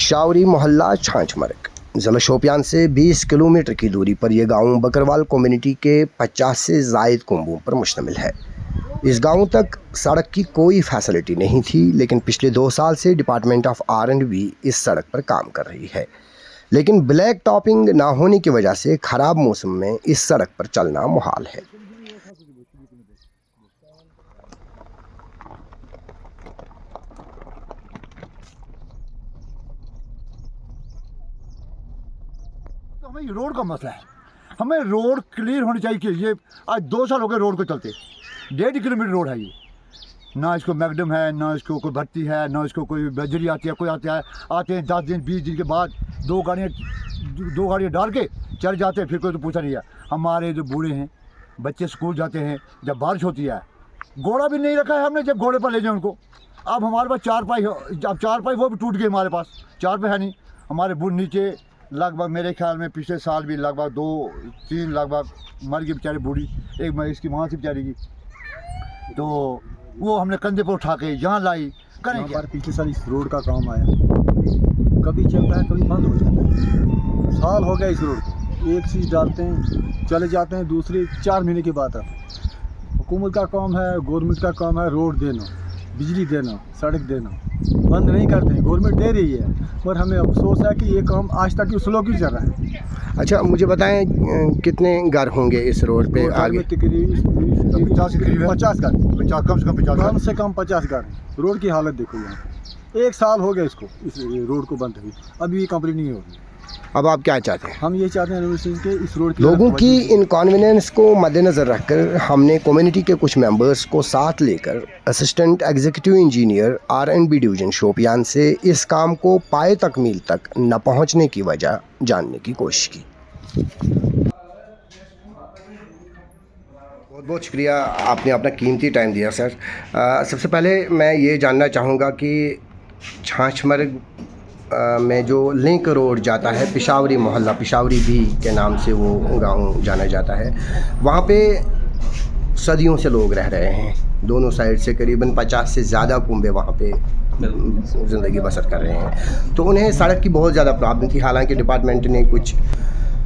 पिशावरी मोहल्ला छाछमरग ज़िला शोपियान से 20 किलोमीटर की दूरी पर यह गांव बकरवाल कम्युनिटी के 50 से ज़ायद कुंबों पर मुश्तमिल है। इस गांव तक सड़क की कोई फैसिलिटी नहीं थी, लेकिन पिछले 2 साल से डिपार्टमेंट ऑफ R&B इस सड़क पर काम कर रही है। लेकिन ब्लैक टॉपिंग ना होने की वजह से ख़राब मौसम में इस सड़क पर चलना मुहाल है। तो हमें रोड का मसला है, हमें रोड क्लियर होनी चाहिए कि ये आज 2 साल हो गए रोड को चलते, 1.5 किलोमीटर रोड है ये, ना इसको मैगडम है, ना इसको कोई भर्ती है, ना इसको कोई बजरी आती है, कोई आते हैं 10 दिन 20 दिन के बाद 2 गाड़ियाँ डाल के चल जाते हैं, फिर कोई तो पूछा नहीं है। हमारे जो बूढ़े हैं, बच्चे स्कूल जाते हैं, जब बारिश होती है घोड़ा भी नहीं रखा है हमने, जब घोड़े पर ले जाए उनको। अब हमारे पास चारपाई वो भी टूट गई, हमारे पास चारपाई है नहीं। हमारे बूढ़ नीचे लगभग मेरे ख्याल में पिछले साल भी लगभग 2-3 लगभग मर गई बेचारी बूढ़ी, एक इसकी माँ से बेचारी की, तो वो हमने कंधे पर उठा के यहाँ लाई। करें क्या? पिछले साल इस रोड का काम आया, कभी चलता है कभी बंद हो जाता है। साल हो गया इस रोड को, एक चीज़ डालते हैं चले जाते हैं, दूसरी 4 महीने के बाद हुकूमत का काम है, गवर्नमेंट का काम है रोड देना, बिजली देना, सड़क देना, बंद नहीं करते हैं, गवर्नमेंट दे रही है, पर हमें अफसोस है कि ये काम आज तक स्लो क्यों चल रहा है। अच्छा, मुझे बताएं कितने घर होंगे इस रोड पे? आगे तकरीबन 50 घर, कम से कम 50 घर। रोड की हालत देखो, यहाँ पे 1 साल हो गया इसको, इस रोड को बंद हुई, अभी ये कंप्लीट नहीं होगी। अब आप क्या चाहते हैं? हम ये चाहते हैं कि इस रोड लोगों की इनकन्वीनियंस को मद्देनज़र रखकर हमने कम्युनिटी के कुछ मेंबर्स को साथ लेकर assistant executive engineer R&B division Shopian से इस काम को पाए तकमील तक न पहुंचने की वजह जानने की कोशिश की। बहुत बहुत शुक्रिया, आपने अपना कीमती टाइम दिया सर। सबसे पहले मैं ये जानना चाहूँगा कि छाछमरग में जो लिंक रोड जाता है, पिशावरी मोहल्ला, पिशावरी भी के नाम से वो गांव जाना जाता है, वहाँ पे सदियों से लोग रह रहे हैं। दोनों साइड से करीबन 50 से ज़्यादा कुंबे वहाँ पे ज़िंदगी बसर कर रहे हैं, तो उन्हें सड़क की बहुत ज़्यादा प्रॉब्लम थी। हालांकि डिपार्टमेंट ने कुछ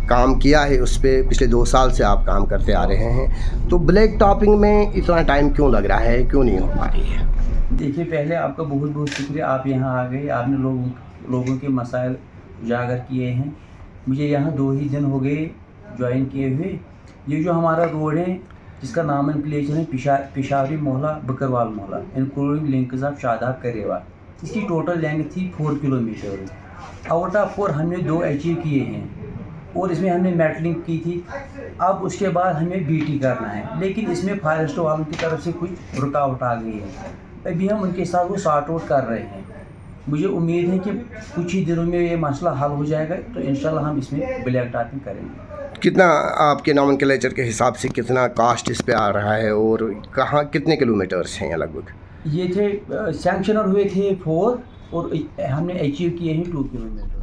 काम किया है उस पर, पिछले 2 साल से आप काम करते आ रहे हैं, तो ब्लैक टॉपिंग में इतना टाइम क्यों लग रहा है, क्यों नहीं हो पा रही है? देखिए, पहले आपका बहुत बहुत शुक्रिया, आप यहाँ आ गए, आपने लोगों के मसाइल उजागर किए हैं। मुझे यहाँ 2 ही दिन हो गए ज्वाइन किए हुए। ये जो हमारा रोड है, जिसका नाम प्लेचर है पिशावरी मोहल्ला बकरवाल मोहल्ला, इंक्लूडिंग लिंक्स ऑफ शादाब करेवा, इसकी टोटल लेंथ थी 4 किलोमीटर। आउट ऑफ 4 हमने 2 अचीव किए हैं, और इसमें हमने मेटलिंग की थी। अब उसके बाद हमें BT करना है, लेकिन इसमें फॉरेस्ट वालों की तरफ से कुछ रुकावट आ गई है। अभी हम उनके साथ वो सॉर्ट आउट कर रहे हैं। मुझे उम्मीद है कि कुछ ही दिनों में ये मसला हल हो जाएगा, तो इंशाल्लाह हम इसमें ब्लैक टॉपिंग करेंगे। कितना आपके नॉमेनक्लेचर के हिसाब से कितना कास्ट इस पे आ रहा है, और कहाँ कितने किलोमीटर्स हैं लगभग? ये थे सैंक्शनर हुए थे 4, और हमने अचीव किए हैं 2 किलोमीटर।